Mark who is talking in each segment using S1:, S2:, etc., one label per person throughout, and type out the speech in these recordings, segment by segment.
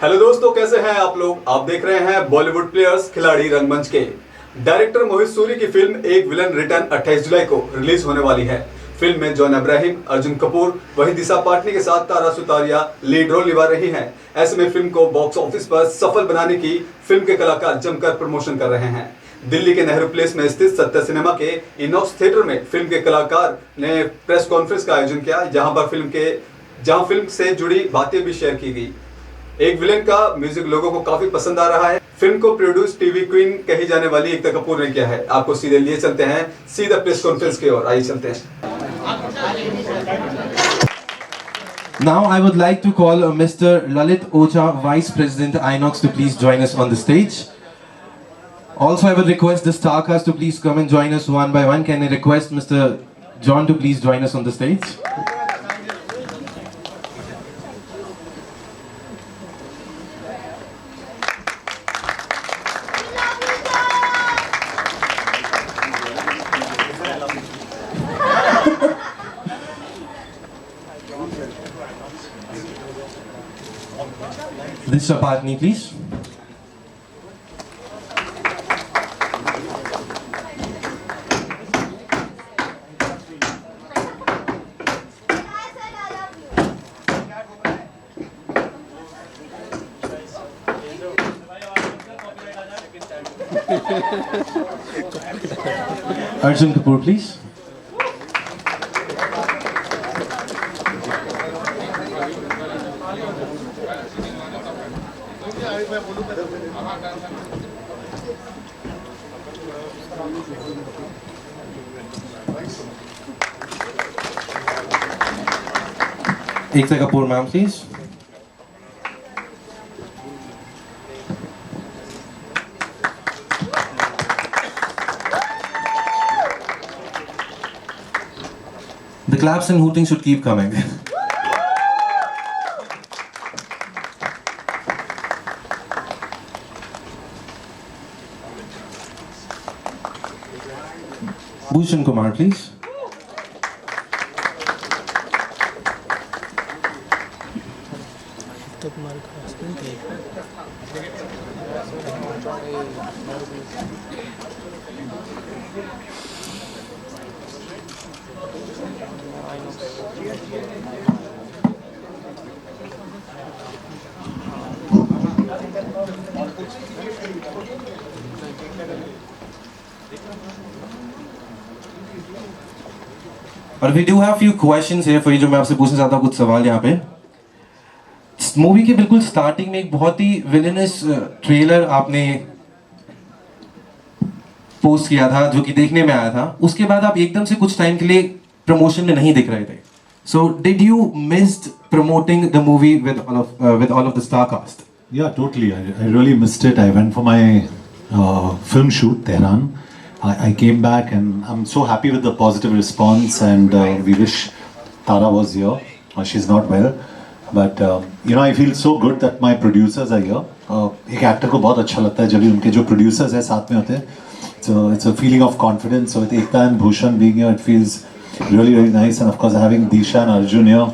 S1: Hello दोस्तों, कैसे हैं आप लोग। आप देख रहे हैं बॉलीवुड प्लेयर्स खिलाड़ी रंगमंच के। डायरेक्टर मोहित सूरी की फिल्म एक विलन रिटर्न 28 जुलाई को रिलीज होने वाली है। फिल्म में जॉन अब्राहम, अर्जुन कपूर, वही दिशा पाटनी के साथ तारा सुतारिया लीड रोल निभा रही हैं। ऐसे में फिल्म को बॉक्स ऑफिस पर सफल बनाने की फिल्म के कलाकार जमकर प्रमोशन कर रहे हैं। दिल्ली के नेहरू प्लेस में स्थित सत्य सिनेमा के इनॉक्स थिएटर में फिल्म के कलाकार ने प्रेस कॉन्फ्रेंस का आयोजन किया, जहां फिल्म से जुड़ी बातें भी शेयर की गई। एक विलेन का म्यूजिक लोगों को काफी पसंद आ रहा है। फिल्म को प्रोड्यूस टीवी क्वीन कही जाने वाली एकता कपूर ने किया है। आपको सीधे लिए चलते हैं सीधा प्रेस कॉन्फ्रेंस की ओर। आइए चलते हैं।
S2: Now I would like to call Mr. Lalit Ocha, Vice President Inox, to please join us on the stage. Also, I would request the star cast to please come and join us one by one. Can I request Mr. John to please join us on the stage? This Patni, please. Arjun Kapoor, please. Ekta Kapoor, ma'am, please. The claps and hooting should keep coming. Bhushan Kumar, please. और we do have few questions here for you जो मैं आपसे पूछना चाहता हूँ, कुछ सवाल यहाँ पे। मूवी के बिल्कुल स्टार्टिंग में एक बहुत ही विलेनस ट्रेलर आपने पोस्ट किया था जो कि देखने में आया था। उसके बाद आप एकदम से कुछ टाइम के लिए प्रमोशन में नहीं दिख रहे थे। So did you missed promoting the movie with all of the star cast?
S3: Yeah, totally. I really missed it. I went for my film shoot, Tehran. I came back and I'm so happy with the positive response, and we wish Tara was here. She's not well, but I feel so good that my producers are here. एक actor को बहुत अच्छा लगता है जब भी उनके जो producers हैं साथ में होते हैं. So it's a feeling of confidence. So with Ekta and Bhushan being here, it feels really, really nice. And of course having Disha and Arjun here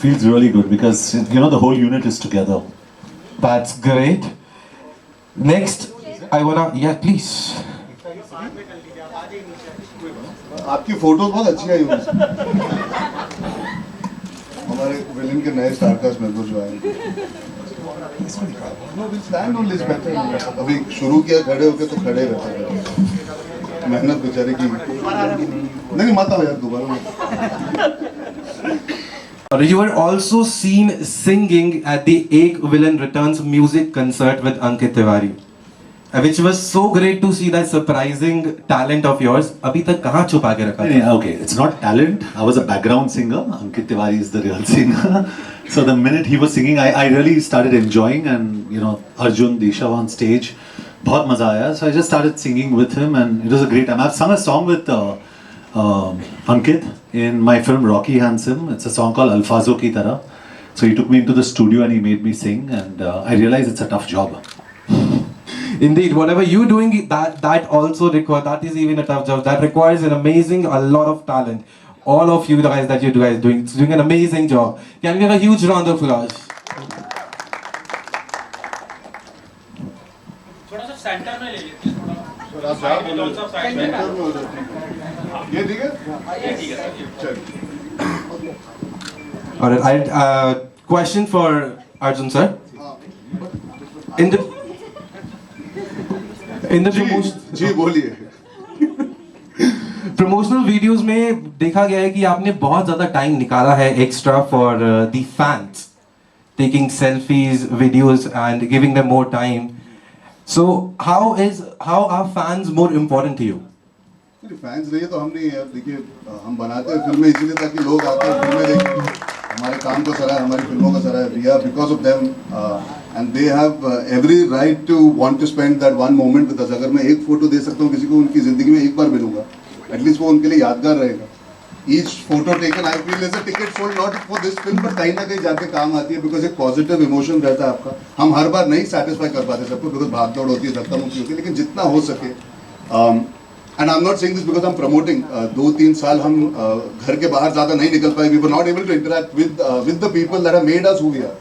S3: feels really good because the whole unit is together.
S2: That's great. Next, I wanna please.
S4: आपकी photos बहुत अच्छी आई हुई हमारे villain के नए star cast member जो आए। अभी शुरू किया खड़े होके तो खड़े रहते, मेहनत बेचारे की नहीं मत आओ यार दोबारा।
S2: You were also seen singing at the Ek Villain Returns music concert with Ankit Tiwari, which was so great to see that surprising talent of yours. अभी तक कहाँ छुपा के रखा था?
S3: Okay, it's not talent. I was a background singer. Ankit Tiwari is the real singer. So the minute he was singing, I really started enjoying, and Arjun, Disha on stage, बहुत मजा आया. So I just started singing with him, and it was a great time. I've sung a song with Ankit in my film Rocky Handsome. It's a song called Alfazo Ki Tarah. So he took me into the studio and he made me sing, and I realized it's a tough job.
S2: Indeed, whatever you're doing, that also requires, that is even a tough job. That requires a lot of talent. All of you guys that you guys doing an amazing job. Can we have a huge round of applause?
S5: थोड़ा सा centre में ले लेते हैं, थोड़ा
S4: आप जहाँ बोलो सेंटर में हो जाती है। ये ठीक है?
S5: ये ठीक है सर।
S4: चलिए।
S2: Alright, I question for Arjun sir. In the promotion.
S4: जी बोलिए।
S2: प्रमोशनल वीडियोस में देखा गया है कि आपने बहुत ज्यादा टाइम निकाला है extra for the fans, taking selfies videos and giving them more time. So how are fans more important to you?
S4: Fans नहीं है तो हम नहीं है। देखिए हम बनाते हैं फिल्में इसीलिए ताकि लोग आते हैं फिल्में देखें, हमारे काम को सराहे, हमारी फिल्मों को सराहे. We are because of them and they have every right to want to spend that one moment with us. अगर मैं एक फोटो दे सकता हूँ किसी को, उनकी जिंदगी में एक बार मिलूंगा, एटलीस्ट वो उनके लिए यादगार रहेगा. Each photo taken I feel is a ticket sold not for this film, but कहीं ना कहीं जाके काम आती है बिकॉज एक पॉजिटिव इमोशन रहता है आपका. हम हर बार नहीं सेटिस्फाई कर पाते सबको बिकॉज भाग दौड़ होती है, धक्का मुक्की होती है, लेकिन जितना हो सके. And I am not saying this because I am promoting. 2-3 साल हम घर के बाहर ज्यादा नहीं निकल पाए. We were not able to interact with the people that have made us who we are.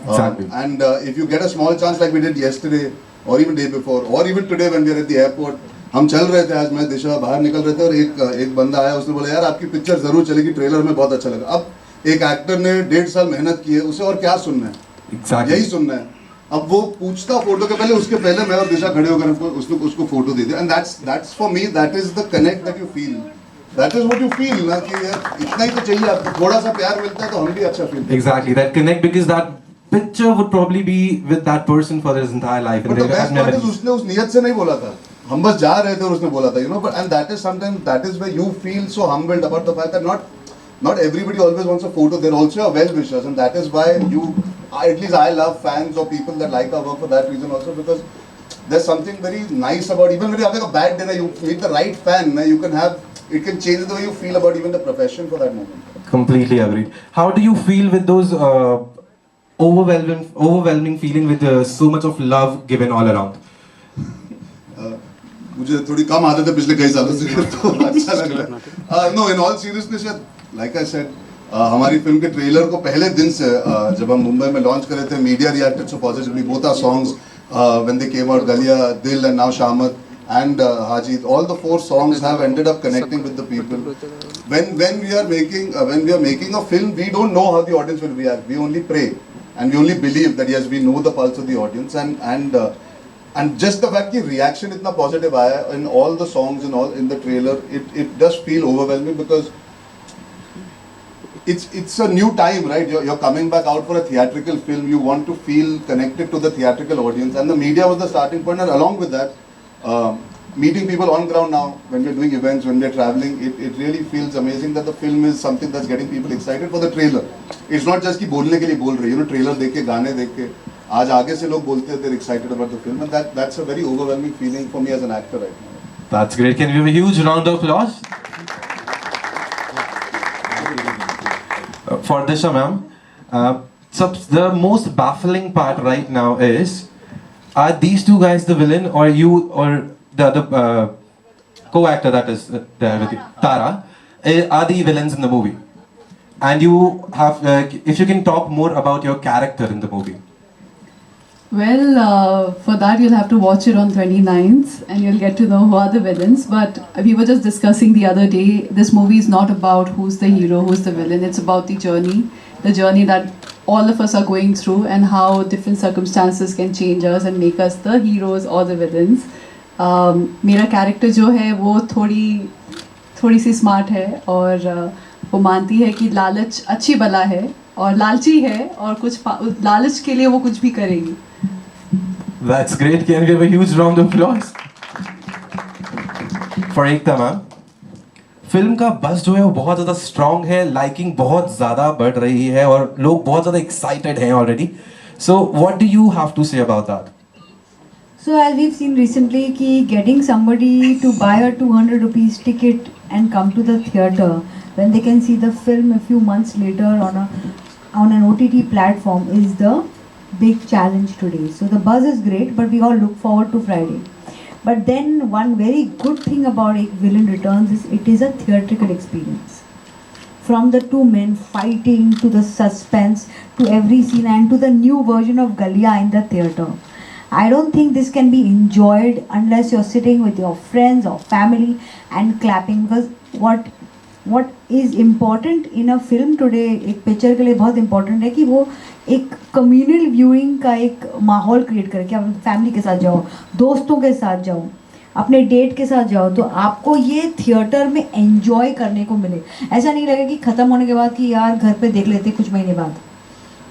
S2: Exactly.
S4: And if you get a small chance like we did yesterday or even day before or even today when we are at the airport, हम चल रहे थे, आज मैं दिशा बाहर निकल रहे थे और एक बंदा आया, उसने बोला यार आपकी पिक्चर जरूर चलेगी, ट्रेलर में बहुत अच्छा लगा. अब एक एक्टर ने 1.5 साल मेहनत की है, उसे और क्या सुनना है?
S2: Exactly.
S4: यही सुनना है. अब वो पूछता फोटो के पहले, उसके पहले मैं और दिशा खड़े होकर उसको फोटो दे दिया. And that's for me, that is the connect that you feel. That is what you feel ना, कि यार इतना ही तो चाहिए आपको, थोड़ा सा प्यार मिलता है तो हम भी अच्छा feel.
S2: Exactly, that connect, because that picture would probably be with that person for his entire life, and
S4: But the
S2: they have
S4: best part is
S2: memories.
S4: उसने उस नियत से नहीं बोला था, हम बस जा रहे थे और उसने बोला था, you know. But and that is sometimes, that is where you feel so humbled about the fact that not everybody always wants a photo. They're also your well wishers, and that is why at least I love fans or people that like our work for that reason also, because there's something very nice about, even when you're having a bad day, you meet the right fan, it can change the way you feel about even the profession for that moment.
S2: Completely agreed. How do you feel with those overwhelming feeling with so much of love given all around?
S4: मुझे थोड़ी कम आदत है पिछले कई सालों से, तो अच्छा लग रहा है. No, in all seriousness, like I said, हमारी फिल्म के ट्रेलर को पहले दिन से जब हम मुंबई में लॉन्च कर रहे थे, media reacted so positively. Both our songs when they came out, Galliyan, Dil and now Shamat and Hajit, all the 4 songs have ended up connecting with the people. When we are making a film, we don't know how the audience will react. We only pray and we only believe that yes, we know the pulse of the audience, and just the fact that reaction itna positive aaya in all the songs and all in the trailer, it does feel overwhelming because it's a new time, right? You're coming back out for a theatrical film. You want to feel connected to the theatrical audience, and the media was the starting point, and along with that, meeting people on ground now, when we're doing events, when we're traveling, it really feels amazing that the film is something that's getting people excited for the trailer. It's not just कि बोलने के लिए बोल रहे, trailer देख के, गाने देख के, आज आगे से लोग बोलते हैं, they're excited about the film, and that's a very overwhelming feeling for me as an actor right now.
S2: That's great. Can we have a huge round of applause for Disha ma'am? So the most baffling part right now is, are these two guys the villain, or you, or the other co-actor that is there with you, Tara, are the villains in the movie? And you have, if you can talk more about your character in the movie.
S6: Well, for that you'll have to watch it on 29th and you'll get to know who are the villains. But we were just discussing the other day, this movie is not about who's the hero, who's the villain. It's about the journey that all of us are going through, and how different circumstances can change us and make us the heroes or the villains. मेरा character जो है वो थोड़ी सी smart है, और वो मानती है कि लालच अच्छी बला है और लालची है, और लालच के लिए वो कुछ भी करेगी.
S2: That's great. Can we have a huge round of applause for Ekta ma'am? Film का बस जो है वो बहुत ज़्यादा स्ट्रॉन्ग है, लाइकिंग बहुत ज़्यादा बढ़ रही है और लोग बहुत ज़्यादा एक्साइटेड हैं already. So what do you have to say about that?
S7: So as we've seen recently, getting somebody to buy a 200 rupees ticket and come to the theatre when they can see the film a few months later on an OTT platform is the big challenge today. So the buzz is great, but we all look forward to Friday. But then one very good thing about Ek Villain Returns is it is a theatrical experience. From the two men fighting to the suspense to every scene and to the new version of Galia in the theatre. I don't think this can be enjoyed unless you're sitting with your friends or family and clapping, because what is important in a film today, एक picture के लिए बहुत important है कि वो एक communal viewing का एक माहौल create करे कि आप फैमिली के साथ जाओ, दोस्तों के साथ जाओ, अपने डेट के साथ जाओ, तो आपको ये थिएटर में एंजॉय करने को मिले। ऐसा नहीं लगे कि ख़त्म होने के बाद कि यार घर पे देख लेते कुछ महीने बाद।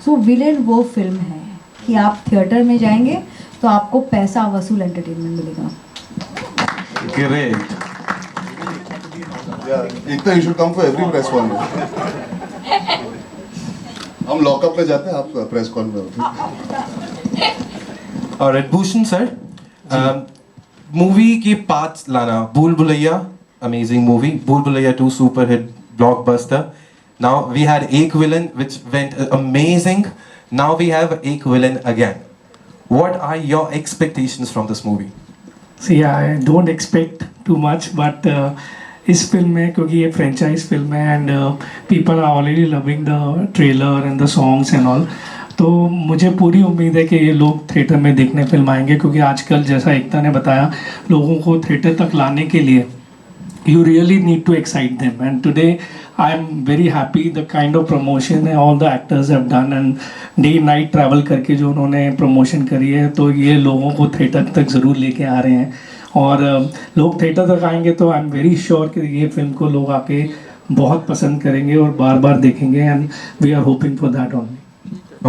S7: सो विलेन वो फिल्म है कि आप थिएटर में जाएंगे तो आपको पैसा वसूल एंटरटेनमेंट मिलेगा।
S2: Great.
S4: Ekta, you should come for every press con में। हम लॉकअप में जाते हैं, आप प्रेस कॉन में होते हैं।
S2: Alright, Bhushan sir, मूवी की पार्ट्स लाना, भूल भुलैया amazing movie, भूल Bhulaiyaa 2 super hit blockbuster. Now we had Ek Villain which went amazing. Now we have Ek Villain again. What are your expectations from this movie?
S8: See, I don't expect too much, but इस film में, क्योंकि ये franchise film है and people are already loving the trailer and the songs and all, तो मुझे पूरी उम्मीद है कि ये लोग थिएटर में देखने फिल्म आएंगे, क्योंकि आजकल जैसा एकता ने बताया, लोगों को थिएटर तक लाने के लिए you really need to excite them, and today I am very happy the kind of promotion all the actors have done, and day night travel करके जो उन्होंने promotion करी है, तो ये लोगों को थिएटर तक ज़रूर लेके आ रहे हैं, और लोग थिएटर तक आएंगे तो आई एम वेरी श्योर कि ये फिल्म को लोग आके बहुत पसंद करेंगे और बार बार देखेंगे, and we are hoping for that only.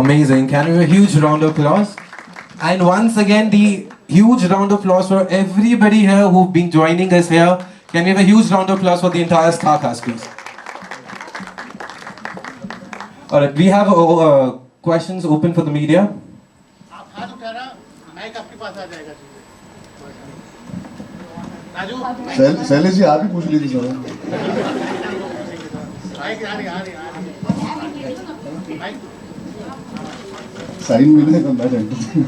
S2: Amazing. Can we have a huge round of applause? And once again, the huge round of applause for everybody here who've been joining us here. Can we have a huge round of applause for the entire star cast, please? Alright, we have questions open for the media.
S5: आप हाथ उठाना, mic आपके पास आ जाएगा। राजू,
S4: शैलेश जी आप ही पूछ लीजिए सवाल।
S5: Mic आ रही। माइक
S4: साइन मिले तो मैं जानता हूँ।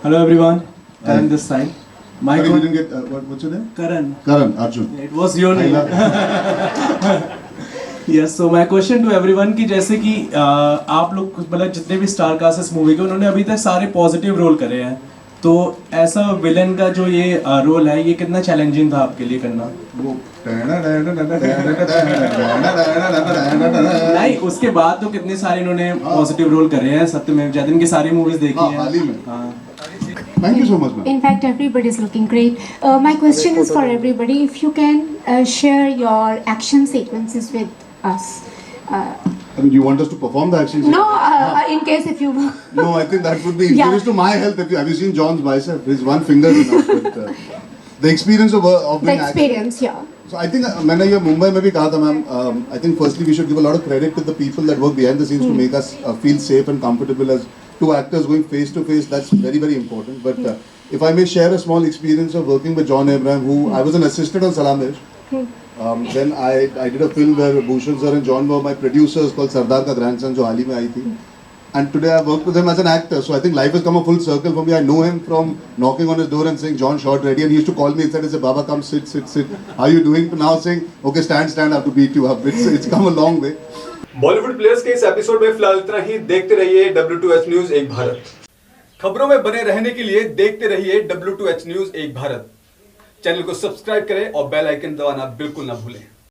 S9: Hello everyone, Karan this side. My
S4: Sorry, we
S9: good
S4: didn't get what's your name?
S9: Karan.
S4: Karan Arjun.
S9: It was your
S4: I
S9: name.
S4: love
S9: Yes, so my question to everyone कि जैसे कि आप लोग मतलब जितने भी स्टार कास्ट इस movie के, उन्होंने अभी तक सारे पॉजिटिव रोल करे हैं, तो ऐसा विलन का जो ये रोल है, ये कितना चैलेंजिंग था आपके लिए करना?
S4: वो
S9: नहीं, उसके बाद तो कितने सारे इन्होंने पॉजिटिव रोल करे हैं, सत्यमेव जयते की सारी मूवीज देखी हैं।
S4: हाल ही में।
S9: हाँ।
S4: Thank you so much, ma'am.
S10: In fact, everybody is looking great. My question is for everybody. If you can share your action sequences with us.
S4: I mean, you want us to perform the action?
S10: No, in case if you.
S4: No, I think that would be
S10: Yeah.
S4: injurious to my health. Have you seen John's bicep? His one finger is enough. But, the experience of
S10: The
S4: doing
S10: experience, yeah.
S4: So I think मैंने ये मुंबई में भी कहा था ma'am, I think firstly we should give a lot of credit to the people that work behind the scenes to make us feel safe and comfortable as two actors going face to face. That's very, very important. But if I may share a small experience of working with John Abraham, who I was an assistant on Salamesh. Then I did a film where Bhushan sir and John were my producers, called Sardar Ka Grandson, जो हाल ही में आई थी. And today I worked with him as an actor, so I think life has come a full circle for me. I know him from knocking on his door and saying, "John, shot ready," and he used to call me inside and say, "Baba, come sit. How are you doing?" To now saying, "Okay, stand, I have to beat you up." It's come a long way.
S1: Bollywood players के इस episode में फिलहाल इतना ही। देखते रहिए W2H news एक भारत। खबरों में बने रहने के लिए देखते रहिए W2H न्यूज एक भारत। चैनल को सब्सक्राइब करें और बेल आइकन दबाना बिल्कुल ना भूलें।